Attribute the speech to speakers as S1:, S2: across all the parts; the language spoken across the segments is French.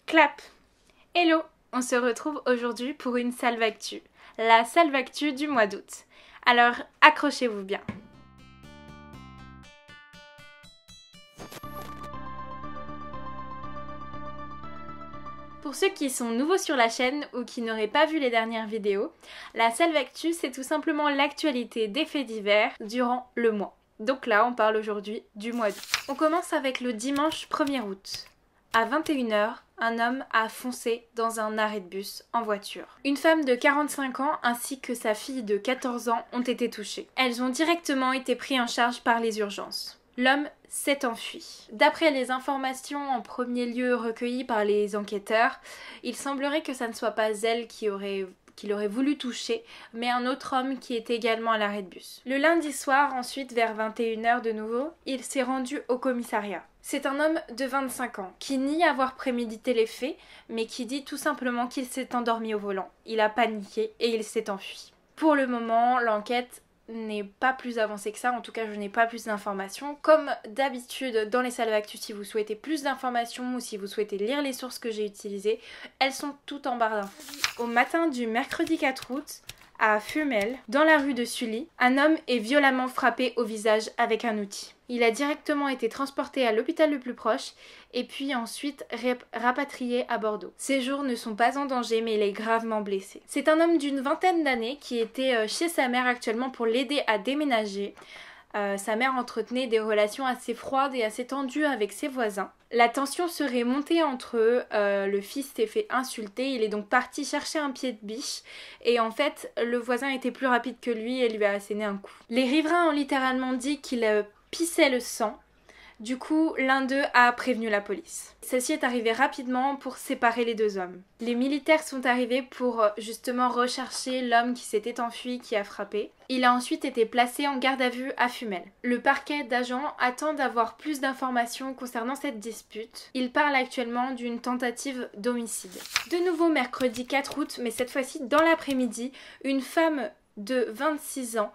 S1: Clap! Hello! On se retrouve aujourd'hui pour une salve actu. La salve actu du mois d'août. Alors, accrochez-vous bien. Pour ceux qui sont nouveaux sur la chaîne ou qui n'auraient pas vu les dernières vidéos, la salve actu c'est tout simplement l'actualité des faits divers durant le mois. Donc là, on parle aujourd'hui du mois d'août. On commence avec le dimanche 1er août. À 21h, un homme a foncé dans un arrêt de bus en voiture. Une femme de 45 ans ainsi que sa fille de 14 ans ont été touchées. Elles ont directement été prises en charge par les urgences. L'homme s'est enfui. D'après les informations en premier lieu recueillies par les enquêteurs, il semblerait que ça ne soit pas elle qui l'aurait voulu toucher, mais un autre homme qui était également à l'arrêt de bus. Le lundi soir, ensuite, vers 21h de nouveau, il s'est rendu au commissariat. C'est un homme de 25 ans qui nie avoir prémédité les faits, mais qui dit tout simplement qu'il s'est endormi au volant. Il a paniqué et il s'est enfui. Pour le moment, l'enquête n'est pas plus avancée que ça, en tout cas je n'ai pas plus d'informations. Comme d'habitude dans les salves actu, si vous souhaitez plus d'informations ou si vous souhaitez lire les sources que j'ai utilisées, elles sont toutes en barre d'infos. Au matin du mercredi 4 août, à Fumel, dans la rue de Sully, un homme est violemment frappé au visage avec un outil. Il a directement été transporté à l'hôpital le plus proche et puis ensuite rapatrié à Bordeaux. Ses jours ne sont pas en danger mais il est gravement blessé. C'est un homme d'une vingtaine d'années qui était chez sa mère actuellement pour l'aider à déménager. Sa mère entretenait des relations assez froides et assez tendues avec ses voisins. La tension serait montée entre eux, le fils s'est fait insulter, il est donc parti chercher un pied de biche et en fait le voisin était plus rapide que lui et lui a asséné un coup. Les riverains ont littéralement dit qu'il pissait le sang. Du coup, l'un d'eux a prévenu la police. Celle-ci est arrivée rapidement pour séparer les deux hommes. Les militaires sont arrivés pour justement rechercher l'homme qui s'était enfui, qui a frappé. Il a ensuite été placé en garde à vue à Fumel. Le parquet d'agents attend d'avoir plus d'informations concernant cette dispute. Il parle actuellement d'une tentative d'homicide. De nouveau mercredi 4 août, mais cette fois-ci dans l'après-midi, une femme de 26 ans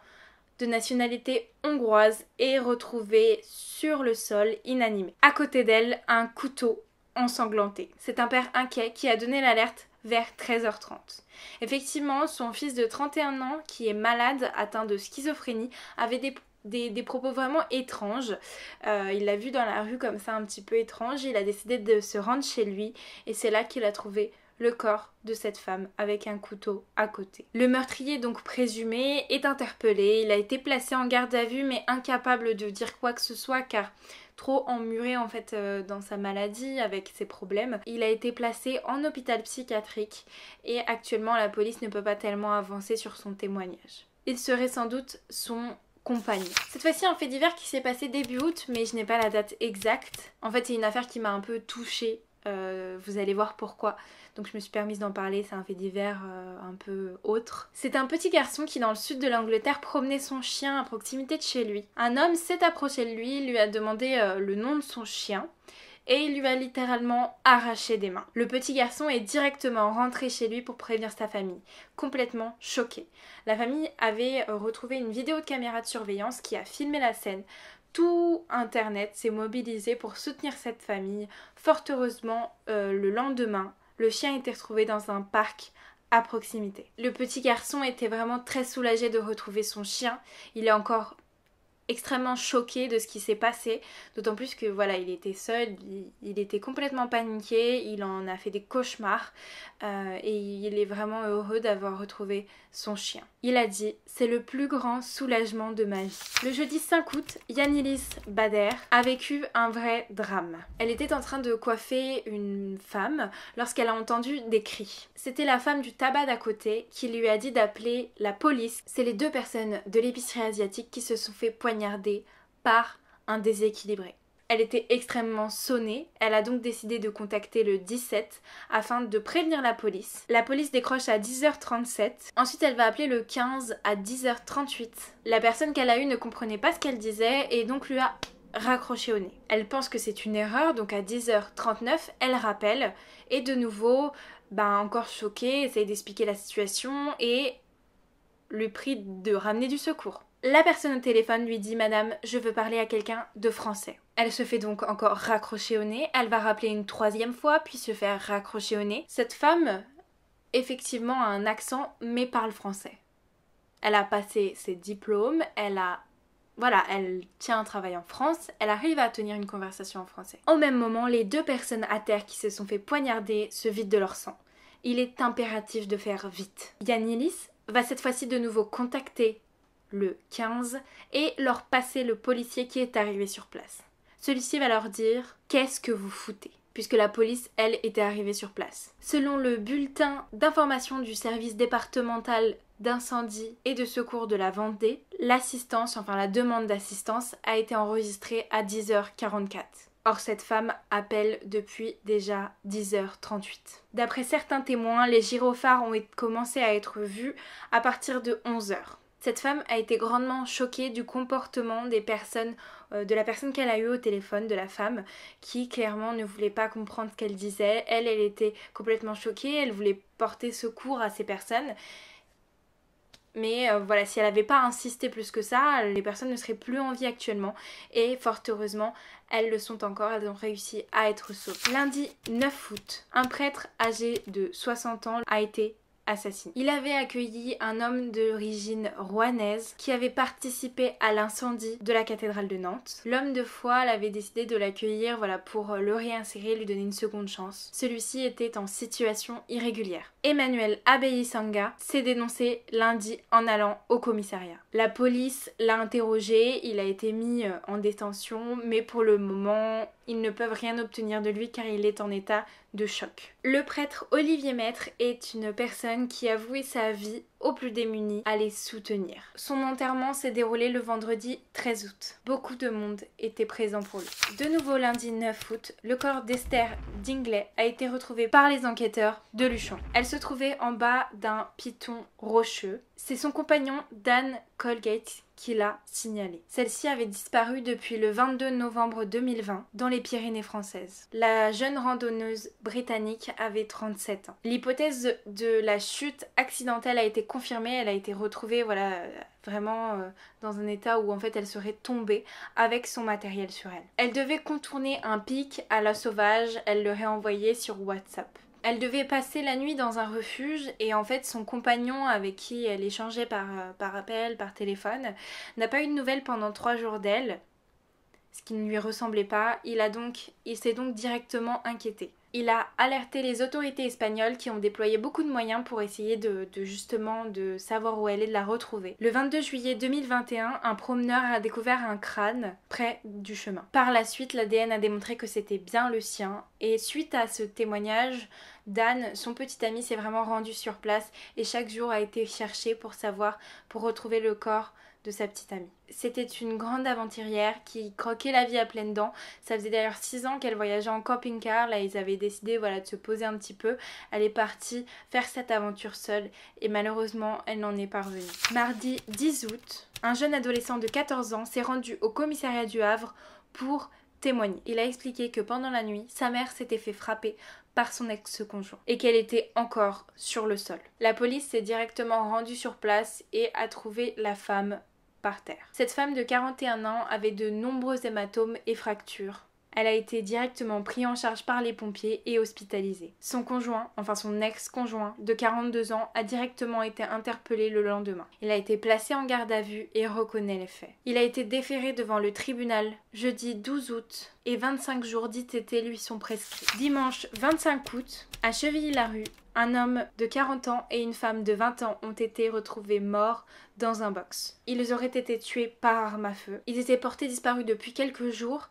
S1: de nationalité hongroise est retrouvée sur le sol inanimée. À côté d'elle, un couteau ensanglanté. C'est un père inquiet qui a donné l'alerte vers 13h30. Effectivement, son fils de 31 ans, qui est malade, atteint de schizophrénie, avait des propos vraiment étranges. Il l'a vu dans la rue comme ça un petit peu étrange. Il a décidé de se rendre chez lui et c'est là qu'il a trouvé le corps de cette femme avec un couteau à côté. Le meurtrier donc présumé est interpellé, il a été placé en garde à vue mais incapable de dire quoi que ce soit car trop emmuré en fait dans sa maladie avec ses problèmes. Il a été placé en hôpital psychiatrique et actuellement la police ne peut pas tellement avancer sur son témoignage. Il serait sans doute son compagnon. Cette fois-ci un fait divers qui s'est passé début août mais je n'ai pas la date exacte. En fait c'est une affaire qui m'a un peu touchée. Vous allez voir pourquoi. Donc je me suis permise d'en parler, c'est un fait divers un peu autre. C'est un petit garçon qui dans le sud de l'Angleterre promenait son chien à proximité de chez lui. Un homme s'est approché de lui a demandé le nom de son chien et il lui a littéralement arraché des mains. Le petit garçon est directement rentré chez lui pour prévenir sa famille, complètement choqué. La famille avait retrouvé une vidéo de caméra de surveillance qui a filmé la scène. Tout internet s'est mobilisé pour soutenir cette famille. Fort heureusement, le lendemain, le chien était retrouvé dans un parc à proximité. Le petit garçon était vraiment très soulagé de retrouver son chien. Il est encore extrêmement choqué de ce qui s'est passé, d'autant plus que voilà, il était seul, il était complètement paniqué, il en a fait des cauchemars et il est vraiment heureux d'avoir retrouvé son chien. Il a dit « C'est le plus grand soulagement de ma vie ». Le jeudi 5 août, Yannilis Bader a vécu un vrai drame. Elle était en train de coiffer une femme lorsqu'elle a entendu des cris. C'était la femme du tabac d'à côté qui lui a dit d'appeler la police. C'est les deux personnes de l'épicerie asiatique qui se sont fait poignarder par un déséquilibré. Elle était extrêmement sonnée, elle a donc décidé de contacter le 17 afin de prévenir la police. La police décroche à 10h37, ensuite elle va appeler le 15 à 10h38. La personne qu'elle a eue ne comprenait pas ce qu'elle disait et donc lui a raccroché au nez. Elle pense que c'est une erreur, donc à 10h39, elle rappelle et de nouveau, encore choquée, essaye d'expliquer la situation et lui prie de ramener du secours. La personne au téléphone lui dit « Madame, je veux parler à quelqu'un de français ». Elle se fait donc encore raccrocher au nez, elle va rappeler une troisième fois, puis se faire raccrocher au nez. Cette femme, effectivement, a un accent, mais parle français. Elle a passé ses diplômes, elle tient un travail en France, elle arrive à tenir une conversation en français. Au même moment, les 2 personnes à terre qui se sont fait poignarder se vident de leur sang. Il est impératif de faire vite. Yannilis va cette fois-ci de nouveau contacter le 15 et leur passer le policier qui est arrivé sur place. Celui-ci va leur dire « Qu'est-ce que vous foutez ?» puisque la police, elle, était arrivée sur place. Selon le bulletin d'information du service départemental d'incendie et de secours de la Vendée, la demande d'assistance a été enregistrée à 10h44. Or, cette femme appelle depuis déjà 10h38. D'après certains témoins, les gyrophares ont commencé à être vus à partir de 11h. Cette femme a été grandement choquée du comportement des personnes, de la personne qu'elle a eue au téléphone, de la femme, qui clairement ne voulait pas comprendre ce qu'elle disait. Elle était complètement choquée, elle voulait porter secours à ces personnes. Mais si elle n'avait pas insisté plus que ça, les personnes ne seraient plus en vie actuellement. Et fort heureusement, elles le sont encore, elles ont réussi à être sauvées. Lundi 9 août, un prêtre âgé de 60 ans a été assassiné. Il avait accueilli un homme d'origine rouennaise qui avait participé à l'incendie de la cathédrale de Nantes. L'homme de foi avait décidé de l'accueillir pour le réinsérer, lui donner une seconde chance. Celui-ci était en situation irrégulière. Emmanuel Abeyisanga s'est dénoncé lundi en allant au commissariat. La police l'a interrogé, il a été mis en détention, mais pour le moment, ils ne peuvent rien obtenir de lui car il est en état de choc. Le prêtre Olivier Maître est une personne qui a voué sa vie aux plus démunis à les soutenir. Son enterrement s'est déroulé le vendredi 13 août. Beaucoup de monde était présent pour lui. De nouveau lundi 9 août, le corps d'Esther Dingley a été retrouvé par les enquêteurs de Luchon. Elle se trouvait en bas d'un piton rocheux. C'est son compagnon Dan Colgate qui l'a signalé. Celle-ci avait disparu depuis le 22 novembre 2020 dans les Pyrénées françaises. La jeune randonneuse britannique avait 37 ans. L'hypothèse de la chute accidentelle a été confirmée, elle a été retrouvée vraiment dans un état où en fait elle serait tombée avec son matériel sur elle. Elle devait contourner un pic à la sauvage, elle le réenvoyait sur WhatsApp. Elle devait passer la nuit dans un refuge et en fait son compagnon avec qui elle échangeait par appel, par téléphone, n'a pas eu de nouvelles pendant 3 jours d'elle, ce qui ne lui ressemblait pas. Il s'est donc directement inquiété. Il a alerté les autorités espagnoles qui ont déployé beaucoup de moyens pour essayer de savoir où elle est, de la retrouver. Le 22 juillet 2021, un promeneur a découvert un crâne près du chemin. Par la suite, l'ADN a démontré que c'était bien le sien et suite à ce témoignage, Dan, son petit ami, s'est vraiment rendu sur place et chaque jour a été cherché pour retrouver le corps de sa petite amie. C'était une grande aventurière qui croquait la vie à pleines dents. Ça faisait d'ailleurs 6 ans qu'elle voyageait en camping-car. Là, ils avaient décidé de se poser un petit peu. Elle est partie faire cette aventure seule et malheureusement, elle n'en est pas revenue. Mardi 10 août, un jeune adolescent de 14 ans s'est rendu au commissariat du Havre pour témoigner. Il a expliqué que pendant la nuit, sa mère s'était fait frapper par son ex-conjoint et qu'elle était encore sur le sol. La police s'est directement rendue sur place et a trouvé la femme par terre. Cette femme de 41 ans avait de nombreux hématomes et fractures. Elle a été directement prise en charge par les pompiers et hospitalisée. Son ex-conjoint de 42 ans a directement été interpellé le lendemain. Il a été placé en garde à vue et reconnaît les faits. Il a été déféré devant le tribunal jeudi 12 août et 25 jours d'ITT lui sont prescrits. Dimanche 25 août, à Chevilly-la-Rue, un homme de 40 ans et une femme de 20 ans ont été retrouvés morts dans un box. Ils auraient été tués par arme à feu. Ils étaient portés disparus depuis quelques jours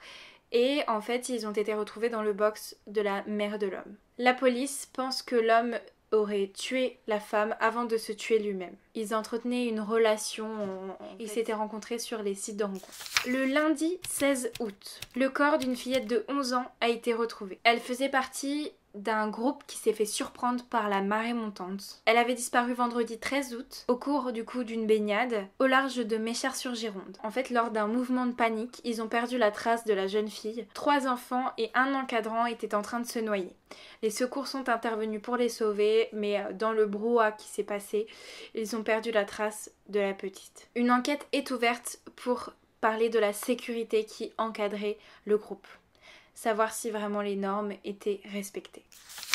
S1: et en fait ils ont été retrouvés dans le box de la mère de l'homme. La police pense que l'homme aurait tué la femme avant de se tuer lui-même. Ils entretenaient une relation, ils s'étaient rencontrés sur les sites de rencontres. Le lundi 16 août, le corps d'une fillette de 11 ans a été retrouvé. Elle faisait partie d'un groupe qui s'est fait surprendre par la marée montante. Elle avait disparu vendredi 13 août au cours d'une baignade au large de Méchères-sur-Gironde. En fait, lors d'un mouvement de panique, ils ont perdu la trace de la jeune fille. 3 enfants et un encadrant étaient en train de se noyer. Les secours sont intervenus pour les sauver, mais dans le brouhaha qui s'est passé, ils ont perdu la trace de la petite. Une enquête est ouverte pour parler de la sécurité qui encadrait le groupe. Savoir si vraiment les normes étaient respectées.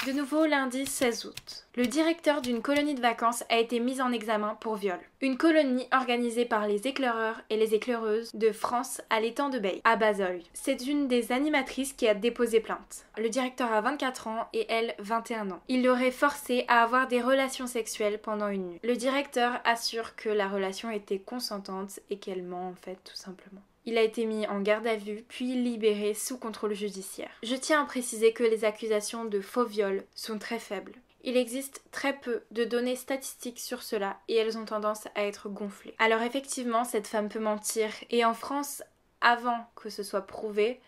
S1: De nouveau, lundi 16 août. Le directeur d'une colonie de vacances a été mis en examen pour viol. Une colonie organisée par les éclaireurs et les éclaireuses de France à l'étang de Bay, à Bazole. C'est une des animatrices qui a déposé plainte. Le directeur a 24 ans et elle 21 ans. Il l'aurait forcée à avoir des relations sexuelles pendant une nuit. Le directeur assure que la relation était consentante et qu'elle ment en fait tout simplement. Il a été mis en garde à vue, puis libéré sous contrôle judiciaire. Je tiens à préciser que les accusations de faux viol sont très faibles. Il existe très peu de données statistiques sur cela et elles ont tendance à être gonflées. Alors effectivement, cette femme peut mentir et en France, avant que ce soit prouvé,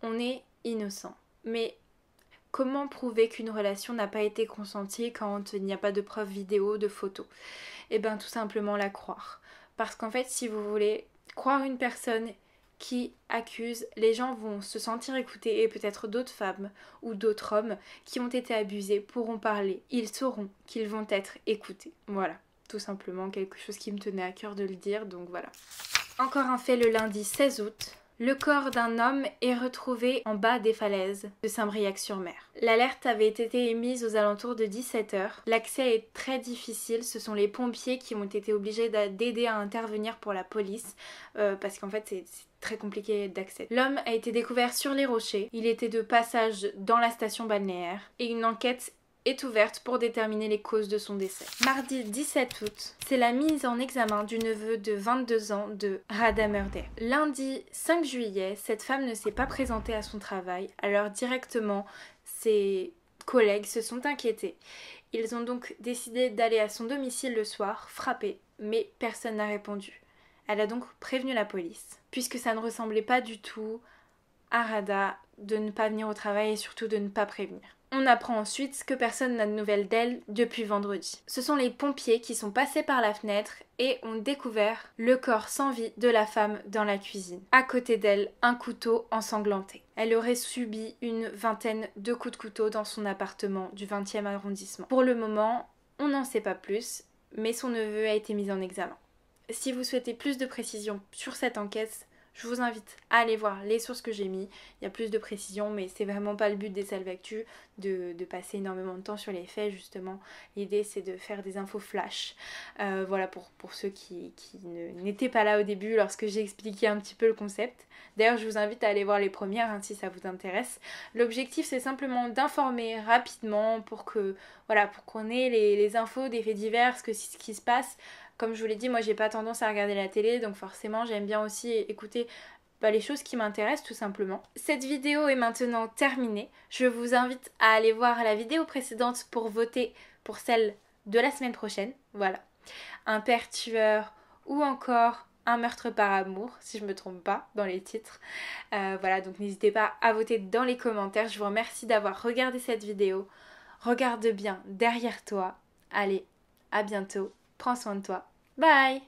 S1: on est innocent. Mais comment prouver qu'une relation n'a pas été consentie quand il n'y a pas de preuves vidéo, de photos? Eh bien tout simplement la croire. Parce qu'en fait, si vous voulez croire une personne qui accuse, les gens vont se sentir écoutés et peut-être d'autres femmes ou d'autres hommes qui ont été abusés pourront parler. Ils sauront qu'ils vont être écoutés. Voilà, tout simplement quelque chose qui me tenait à cœur de le dire, donc voilà. Encore un fait le lundi 16 août. Le corps d'un homme est retrouvé en bas des falaises de Saint-Briac-sur-Mer. L'alerte avait été émise aux alentours de 17h. L'accès est très difficile, ce sont les pompiers qui ont été obligés d'aider à intervenir pour la police parce qu'en fait c'est très compliqué d'accès. L'homme a été découvert sur les rochers, il était de passage dans la station balnéaire et une enquête est ouverte pour déterminer les causes de son décès. Mardi 17 août, c'est la mise en examen du neveu de 22 ans de Rada Murder. Lundi 5 juillet, cette femme ne s'est pas présentée à son travail, alors directement ses collègues se sont inquiétés. Ils ont donc décidé d'aller à son domicile le soir, frapper, mais personne n'a répondu. Elle a donc prévenu la police, puisque ça ne ressemblait pas du tout à Rada de ne pas venir au travail et surtout de ne pas prévenir. On apprend ensuite que personne n'a de nouvelles d'elle depuis vendredi. Ce sont les pompiers qui sont passés par la fenêtre et ont découvert le corps sans vie de la femme dans la cuisine. À côté d'elle, un couteau ensanglanté. Elle aurait subi une vingtaine de coups de couteau dans son appartement du 20e arrondissement. Pour le moment, on n'en sait pas plus, mais son neveu a été mis en examen. Si vous souhaitez plus de précisions sur cette enquête, je vous invite à aller voir les sources que j'ai mis. Il y a plus de précisions, mais c'est vraiment pas le but des Salvactu de passer énormément de temps sur les faits, justement. L'idée, c'est de faire des infos flash. Voilà, pour ceux qui n'étaient pas là au début lorsque j'ai expliqué un petit peu le concept. D'ailleurs, je vous invite à aller voir les premières si ça vous intéresse. L'objectif, c'est simplement d'informer rapidement pour qu'on ait les infos des faits divers, ce qui se passe. Comme je vous l'ai dit, moi j'ai pas tendance à regarder la télé, donc forcément j'aime bien aussi écouter les choses qui m'intéressent tout simplement. Cette vidéo est maintenant terminée. Je vous invite à aller voir la vidéo précédente pour voter pour celle de la semaine prochaine. Voilà. Un père tueur ou encore un meurtre par amour, si je me trompe pas dans les titres. Voilà, donc n'hésitez pas à voter dans les commentaires. Je vous remercie d'avoir regardé cette vidéo. Regarde bien derrière toi. Allez, à bientôt. Prends soin de toi. Bye!